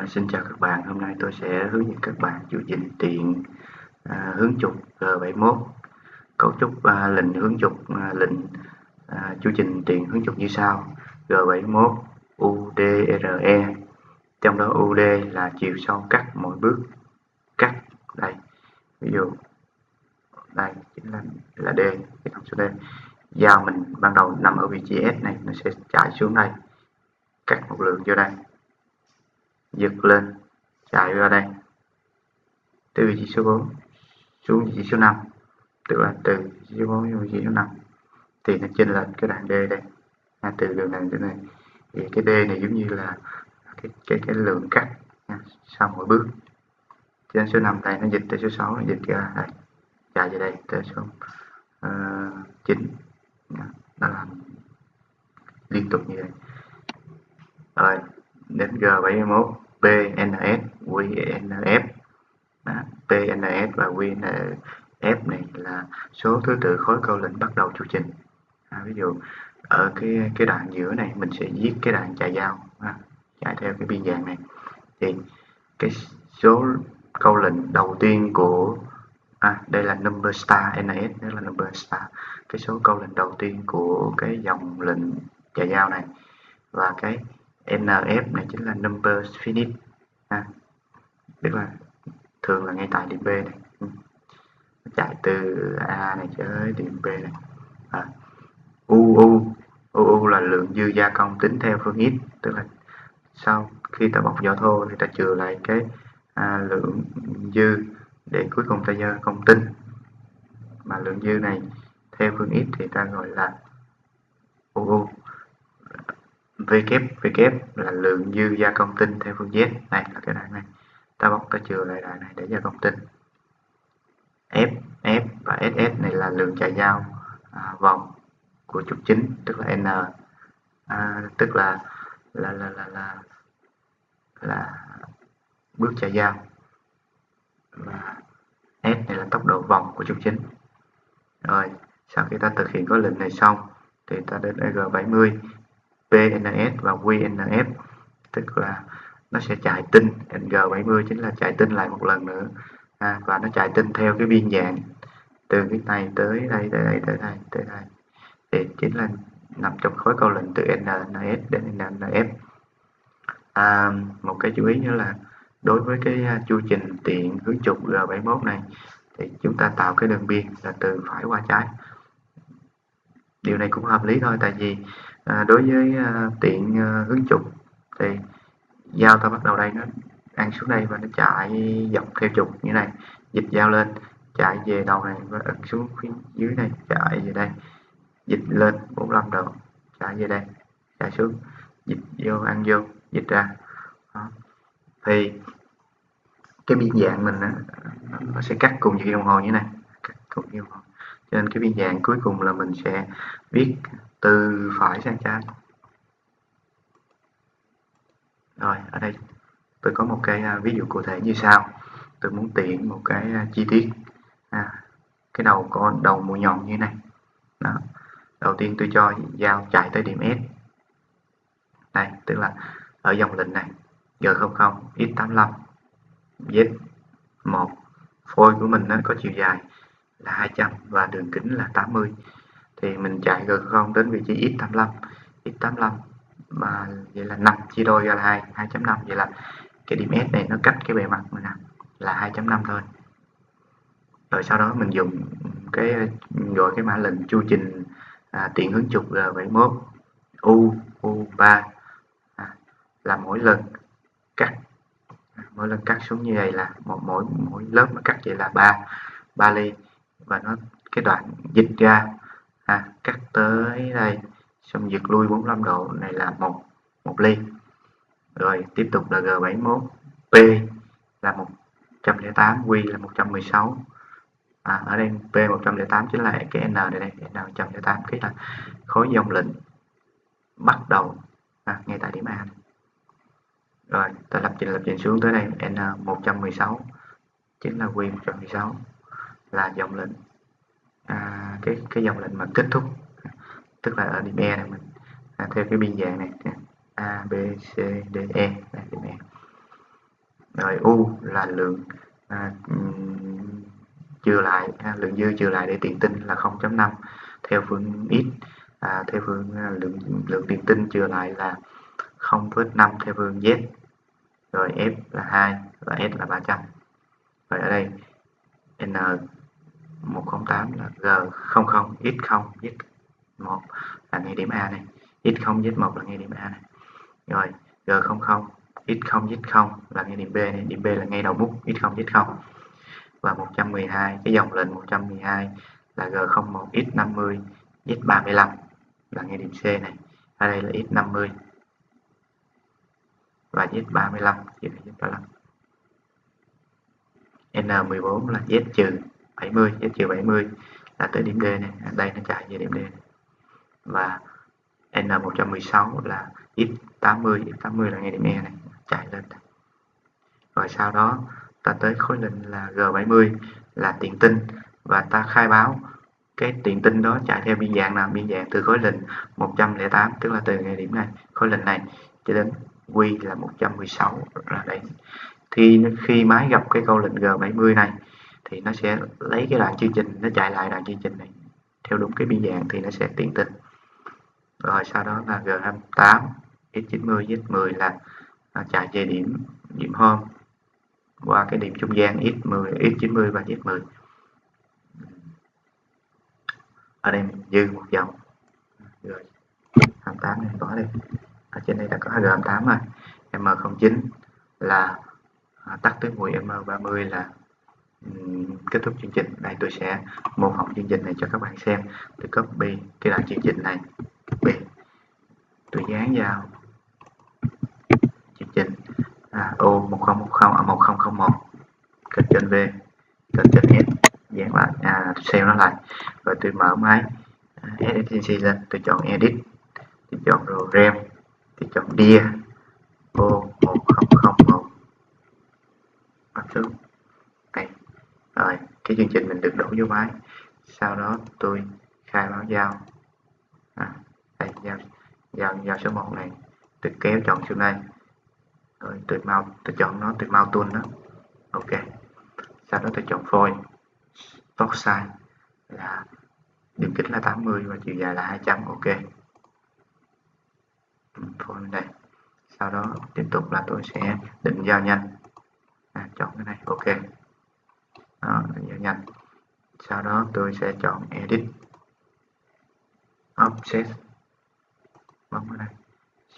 Xin chào các bạn, hôm nay tôi sẽ hướng dẫn các bạn chu trình tiền hướng trục G71. Cấu trúc lệnh hướng trục chu trình tiền hướng trục như sau: G71 UDRE, trong đó UD là chiều sâu cắt mỗi bước cắt. Đây, ví dụ đây chính là D, cái thông số D. Dao mình ban đầu nằm ở vị trí S này, nó sẽ chạy xuống đây, cắt một lượng vô đây, giật lên, chạy ra đây, từ vị trí số 4 xuống vị trí số 5, tức là từ vị trí số 4 xuống vị trí số 5 thì nó chênh lệch cái đoạn D đây, từ đường này đến này. Thì cái D này giống như là cái lượng cắt sau mỗi bước. Trên số 5 đây nó dịch tới số 6, nó dịch ra đây, chạy về đây tới số 9, nó làm liên tục như vậy. Rồi đến G71 PNS QNF. PNS và QNF này là số thứ tự khối câu lệnh bắt đầu chu trình. Ví dụ ở cái đoạn giữa này mình sẽ viết cái đoạn chạy dao, chạy theo cái biên dạng này, thì cái số câu lệnh đầu tiên của đây là number star NS, đó là number star, cái số câu lệnh đầu tiên của cái dòng lệnh chạy dao này, và cái NF này chính là number finish, tức là thường là ngay tại điểm B này, chạy từ A này tới điểm B này. UU là lượng dư gia công tính theo phương X, tức là sau khi ta bọc vỏ thô thì ta chừa lại cái lượng dư để cuối cùng ta gia công tinh, mà lượng dư này theo phương X thì ta gọi là UU. WW là lượng dư gia công tinh theo phương Z, này là cái đoạn này, ta bọc ta chừa lại đoạn này để gia công tinh. F và SS này là lượng chạy dao vòng của trục chính, tức là N, tức là bước chạy dao, và S này là tốc độ vòng của trục chính. Rồi sau khi ta thực hiện có lệnh này xong thì ta đến G70 PNS và QNF, tức là nó sẽ chạy tinh. G70 chính là chạy tinh lại một lần nữa, và nó chạy tinh theo cái biên dạng từ cái này tới đây, tới đây, tới đây, tới đây, thì chính là nằm trong khối câu lệnh từ NNS đến NNF. Một cái chú ý nữa là đối với cái chu trình tiện hướng trục G71 này thì chúng ta tạo cái đường biên là từ phải qua trái. Điều này cũng hợp lý thôi, tại vì đối với tiện hướng trục thì dao ta bắt đầu đây, nó ăn xuống đây và nó chạy dọc theo trục như này, dịch dao lên, chạy về đầu này và ấn xuống phía dưới này, chạy về đây, dịch lên 45 độ, chạy về đây, chạy xuống, dịch vô, ăn vô, dịch ra. Đó. Thì cái biên dạng mình nó sẽ cắt cùng với đồng hồ như này, cắt cùng với đồng hồ. Cho nên cái biên dạng cuối cùng là mình sẽ viết từ phải sang trái. Rồi ở đây tôi có một cái ví dụ cụ thể như sau. Tôi muốn tiện một cái chi tiết, cái đầu có đầu mũi nhọn như này. Đó. Đầu tiên tôi cho dao chạy tới điểm S đây, tức là ở dòng lệnh này G00 X85 Z1, phôi của mình nó có chiều dài là 200 và đường kính là 80, thì mình chạy G0 đến vị trí X85 mà vậy là 5 chia đôi ra là 2.5, vậy là cái điểm S này nó cách cái bề mặt mình là 2.5 thôi. Rồi sau đó mình dùng cái gọi cái mã lệnh chu trình tiện hướng trục G71 U3, là mỗi lần cắt xuống như vậy là mỗi lớp mà cắt vậy là 3 ly, và nó cái đoạn dịch ra cắt tới đây xong giật lui 45 độ này là một ly. Rồi tiếp tục là G71 P là 108, Q là 116. Ở đây P 108 chính là cái N đây, N 108, cái là khối dòng lệnh bắt đầu ngay tại điểm A này. Rồi ta lập trình xuống tới đây, N 116 chính là Q 116, là dòng lệnh cái dòng lệnh mà kết thúc, tức là ở điểm E này mình theo cái biên dạng này A B C D E, điểm E. Rồi U là lượng trừ lại lượng dư trừ lại để tiền tinh là 0.5 theo phương x, theo phương lượng tiền tinh trừ lại là 0,5 theo phương z, rồi F là 2 và S là 300. Rồi ở đây N108 là G00 x0 z1 là ngay điểm A này, x0 z1 là ngay điểm A này. Rồi G00 x0 z0 là ngay điểm B này, điểm B là ngay đầu mút x0 z0. Và 112, cái dòng lệnh 112 là G01 x50 z35 là ngay điểm C này. Ở đây là x50 và z35, z35. N14 là z-70, z-70 là tới điểm D này, đây nó chạy về điểm D này. Và N116 là x80, x80 là ngay điểm E này, chạy lên. Rồi sau đó ta tới khối lệnh là G70 là tiền tinh, và ta khai báo cái tiền tinh đó chạy theo biên dạng nào, biên dạng từ khối lệnh 108, tức là từ ngay điểm này, khối lệnh này cho đến Q là 116 là đây. Thì khi máy gặp cái câu lệnh G70 này thì nó sẽ lấy cái đoạn chương trình, nó chạy lại đoạn chương trình này theo đúng cái biên dạng thì nó sẽ tiền tinh. Rồi sau đó là G28 x90 z10 là chạy về điểm home qua cái điểm trung gian x10 x90 và z10. Ở đây mình dư một dòng rồi 28 này có đây, ở trên đây đã có G28 rồi. M09 là tắt tới mũi, M30 là kết thúc chương trình. Đây tôi sẽ mô phỏng chương trình này cho các bạn xem. Tôi copy cái đoạn chương trình này, tôi dán vào chương trình O1010 1001, Ctrl V, Ctrl S, dán lại, save nó lại. Rồi tôi mở máy SFCC lên, tôi chọn Edit, tôi chọn RAM, tôi chọn Dia O1001, bắt xuống đây. Rồi cái chương trình mình được đổ vô máy. Sau đó tôi khai báo giao, đây giao số 1 này, tôi kéo chọn xuống đây, rồi tôi chọn nó, tôi mau tool nó, ok. Sau đó tôi chọn phôi, stock size là đường kính là 80 và chiều dài là 200, ok. Phôi bên đây. Sau đó tiếp tục là tôi sẽ định giao nhanh, chọn cái này, ok. Đó, định giao nhanh. Sau đó tôi sẽ chọn edit, offset, bấm vào đây,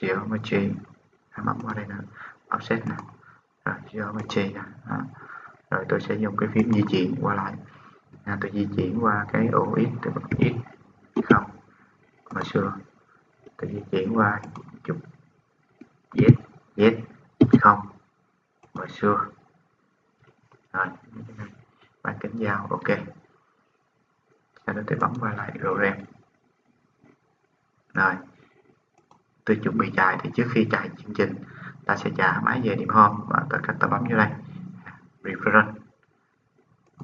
geometry, bấm vào đây nữa, offset nè, rồi geometry nè. Rồi tôi sẽ dùng cái phím di chuyển qua lại, tôi di chuyển qua cái ổ x, tôi bấm x không, hồi xưa tôi di chuyển qua chục z không, hồi xưa. Rồi bán kính giao, ok. Sau đó tôi bấm qua lại RAM. Rồi tôi chuẩn bị chạy, thì trước khi chạy chương trình ta sẽ trả máy về điểm home, và tất cả ta bấm vô đây reference,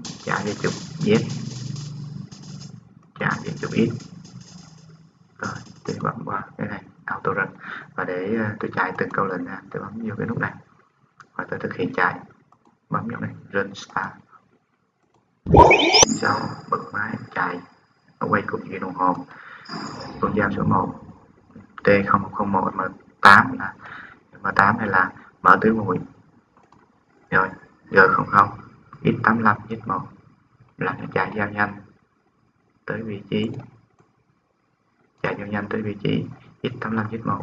trả về trục Z, trả về trục X. Rồi tôi bấm qua cái này auto run, và để tôi chạy từng câu lệnh, tôi bấm vô cái nút này và tôi thực hiện chạy, bấm vô này run start. Sau bật máy chạy, nó quay cùng như đồng hồ. Con dao số 1 T0101 M8 là M8 này là mở tứ mũi. Rồi G00 X85 Z1 là nó chạy giao nhanh tới vị trí, chạy giao nhanh tới vị trí X85 Z1.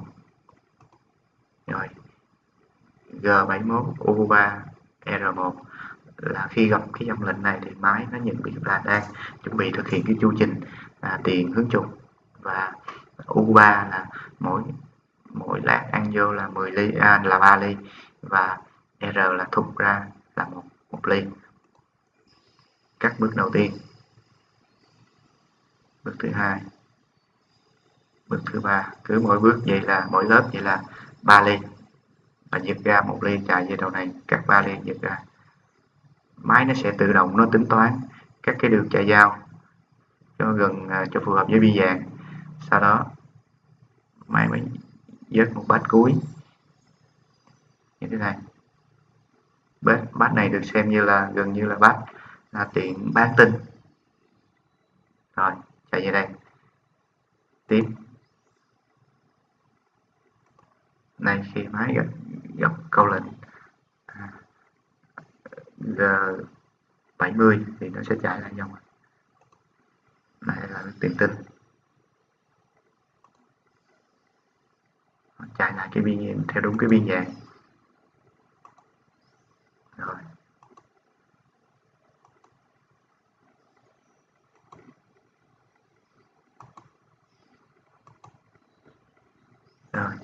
Rồi G71 U3 R1 là khi gặp cái dòng lệnh này thì máy nó nhận biết là đang chuẩn bị thực hiện cái chu trình tiền hướng trục, và U3 là mỗi lát ăn vô là 10 ly, là 3 ly, và R là thục ra là một ly. Các bước đầu tiên, bước thứ hai, bước thứ ba, cứ mỗi bước vậy là mỗi lớp vậy là 3 ly, và giật ra 1 ly chạy về đầu này, các 3 ly giật ra. Máy nó sẽ tự động nó tính toán các cái đường chạy giao cho gần, cho phù hợp với biên dạng. Sau đó máy mới vớt một bát cuối như thế này. Bát này được xem như là gần như là bát tiện bán tinh. Rồi, chạy về đây. Tiếp. Này khi máy gặp câu lệnh G70 thì nó sẽ chạy lại dòng này là tiền tinh, chạy lại cái biên theo đúng cái biên dạng. Rồi,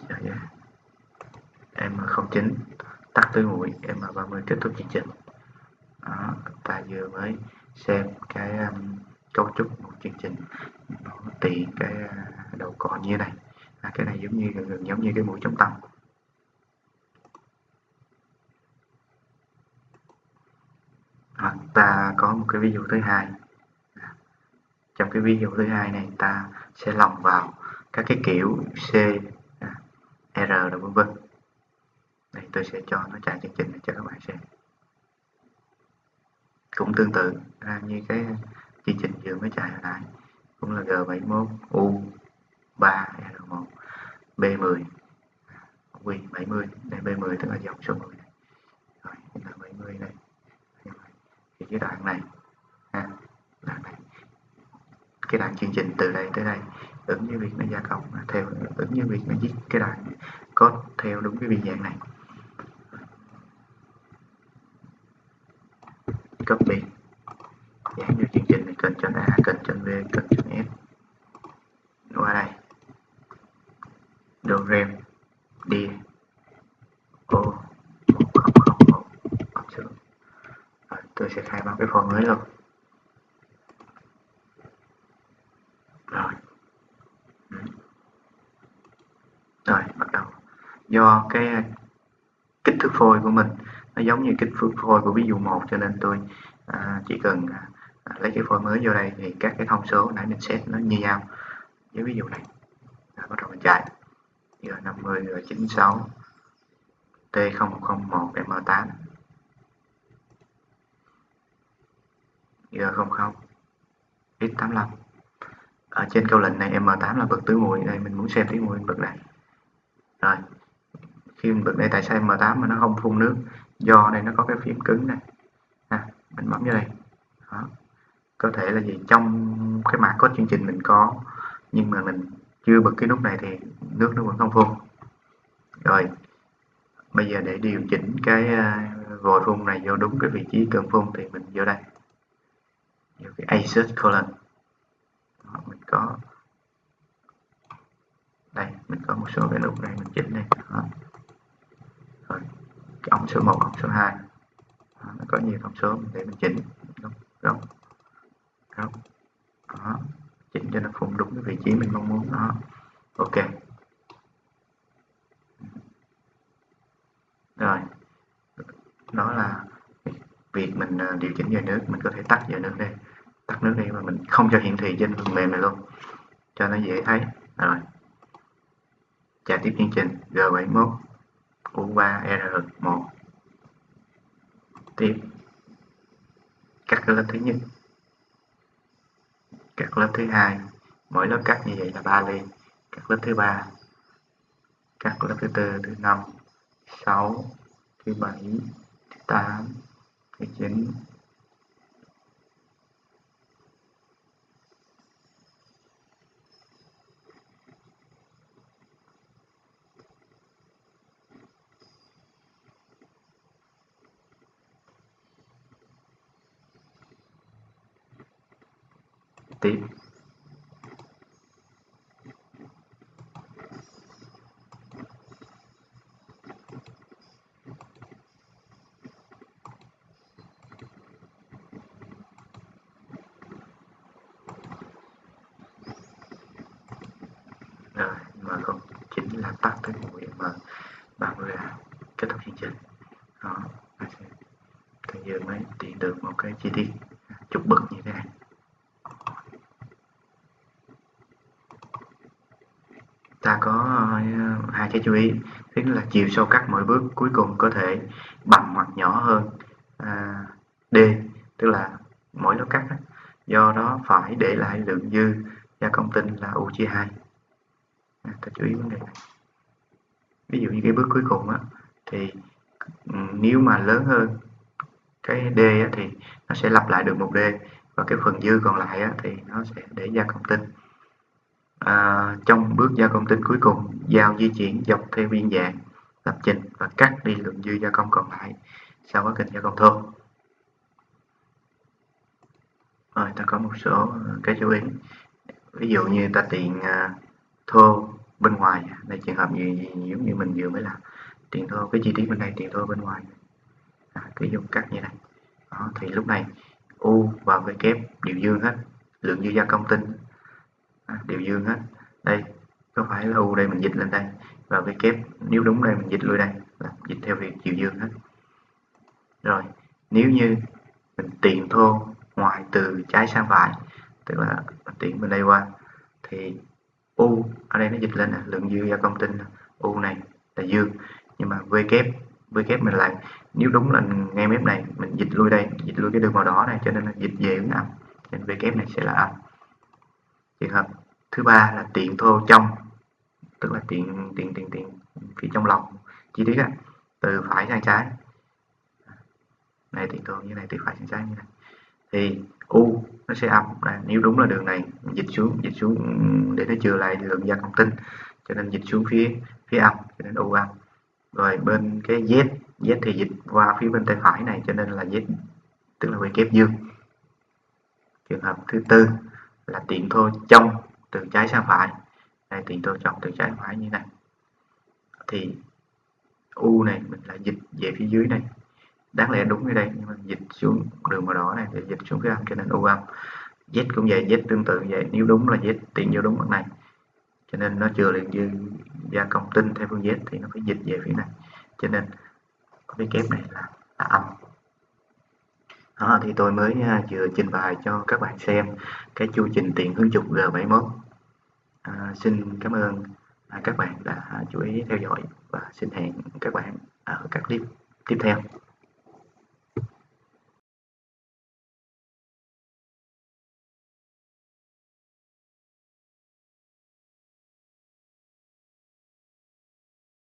chạy về M09 tắt tưới nguội, M30 kết thúc chương trình. Đó, ta vừa mới xem cái cấu trúc một chương trình nó tiện cái đầu cò như thế này. Cái này gần giống như cái mũi chống tăng. Hoặc ta có một cái ví dụ thứ hai. Trong cái ví dụ thứ hai này ta sẽ lồng vào các cái kiểu C, R và vân vân. Đây tôi sẽ cho nó chạy chương trình để cho các bạn xem. Cũng tương tự như cái chương trình vừa mới chạy hồi nãy, cũng là G71 U3R1 B10 Q70. Đây B10 tức là dòng số 10 này. Rồi, là 70 này. Thì cái đoạn này đoạn này, cái đoạn chương trình từ đây tới đây ứng với việc nó gia cộng theo ứng với việc nó viết cái đoạn code theo đúng cái biên dạng này. Copy dán vô chương trình này, Ctrl A, Ctrl V, Ctrl F qua đây, đồ rem đi O 1001 bấm xuống. Rồi, tôi sẽ khai báo cái form mới luôn. Rồi, rồi bắt đầu. Do cái kích thước phôi của mình nó giống như kích thước phôi của ví dụ 1 cho nên tôi chỉ cần lấy cái phôi mới vô đây thì các cái thông số nãy mình set nó như nhau với ví dụ này. Bắt đầu mình chạy G50, G96, T0101, M8, G00, X85. Ở trên câu lệnh này M8 là bật tưới nguội, đây mình muốn xem tưới nguội mình bật đây. Rồi, khi mình bật đây tại sao M8 mà nó không phun nước? Do đây nó có cái phím cứng này. Mình bấm vô đây. Đó. Có thể là gì trong cái mã code chương trình mình có, nhưng mà mình chưa bật cái nút này thì nước nó vẫn không phun. Rồi, bây giờ để điều chỉnh cái vòi phun này vô đúng cái vị trí cần phun thì mình vô đây, vô cái Assert Column. Mình có đây, mình có một số cái nút này mình chỉnh đây. Đó. Rồi, cái ống số 1, ống số 2. Đó, nó có nhiều thông số để mình chỉnh góc. Đó, chỉnh cho nó phun đúng cái vị trí mình mong muốn. Đó, ok. Rồi, đó là việc mình điều chỉnh giờ nước. Mình có thể tắt giờ nước đây, tắt nước đi mà mình không cho hiển thị trên phần mềm này luôn cho nó dễ thấy. Rồi, chạy tiếp chương trình G71 U3R1. Tiếp cắt cái lớp thứ nhất, cắt lớp thứ hai, mỗi lớp cắt như vậy là 3 ly. Cắt lớp thứ ba, cắt lớp thứ tư, thứ năm, 6, thứ 7, thứ 8, thứ 9. Tiếp rồi, M09 là tắt tới mũi M30 là kết thúc chương trình. Đó, thì giờ mới tìm được một cái chi tiết chụp bực như thế này. Ta có hai cái chú ý. tức là chiều sâu cắt mỗi bước cuối cùng có thể bằng hoặc nhỏ hơn D, tức là mỗi lớp cắt á, do đó phải để lại lượng dư gia công tinh là U chia 2. Ta chú ý vấn đề này. Ví dụ như cái bước cuối cùng á, thì nếu mà lớn hơn cái D á, thì nó sẽ lặp lại được một D, và cái phần dư còn lại á, thì nó sẽ để gia công tinh. Trong bước gia công tinh cuối cùng, dao di chuyển dọc theo biên dạng lập trình và cắt đi lượng dư gia công còn lại sau quá trình gia công thô. Rồi ta có một số cái chú ý. Ví dụ như ta tiện thô bên ngoài, đây trường hợp giống như mình vừa mới làm, tiện thô cái chi tiết bên đây, tiện thô bên ngoài, cứ dùng cắt như này. Đó, thì lúc này U và V kép đều dương hết, lượng dư gia công tinh đều dương hết. Đây có phải là U đây mình dịch lên đây, và V kép nếu đúng đây mình dịch lui đây, là dịch theo việc chiều dương hết. Rồi nếu như mình tiện thô ngoài từ trái sang phải, tức là tiện bên đây qua, thì U ở đây nó dịch lên lượng dư gia công tinh, U này là dương, nhưng mà V kép mình lại, nếu đúng là ngay mép này mình dịch lui đây, dịch lui cái đường màu đỏ này, cho nên là dịch về hướng âm, nên V kép này sẽ là âm. Trường hợp thứ ba là tiện thô trong, tức là tiện phía trong lòng chi tiết á, từ phải sang trái này, tiện thô như này, từ phải sang trái như này, thì U nó sẽ âm. Nếu đúng là đường này mình dịch xuống để nó chừa lại lượng gia công tinh, cho nên dịch xuống phía âm, cho nên U âm. Rồi bên cái Z thì dịch qua phía bên tay phải này, cho nên là Z, tức là V kép dương. Trường hợp thứ tư là tiện thô trong từ trái sang phải, đây tiện thô trong từ trái sang phải như này, thì U này mình lại dịch về phía dưới này, đáng lẽ đúng ở đây nhưng mà dịch xuống đường màu đỏ này để dịch xuống phía âm, cho nên U âm. Z cũng vậy, Z tương tự vậy, nếu đúng là Z tiện vô đúng mặt này, cho nên nó chừa lượng dư gia công tinh theo phương Z thì nó phải dịch về phía này, cho nên cái kép này là âm. Đó, thì tôi mới vừa trình bày cho các bạn xem cái chu trình tiện hướng trục G71. Xin cảm ơn các bạn đã chú ý theo dõi, và xin hẹn các bạn ở các clip tiếp theo.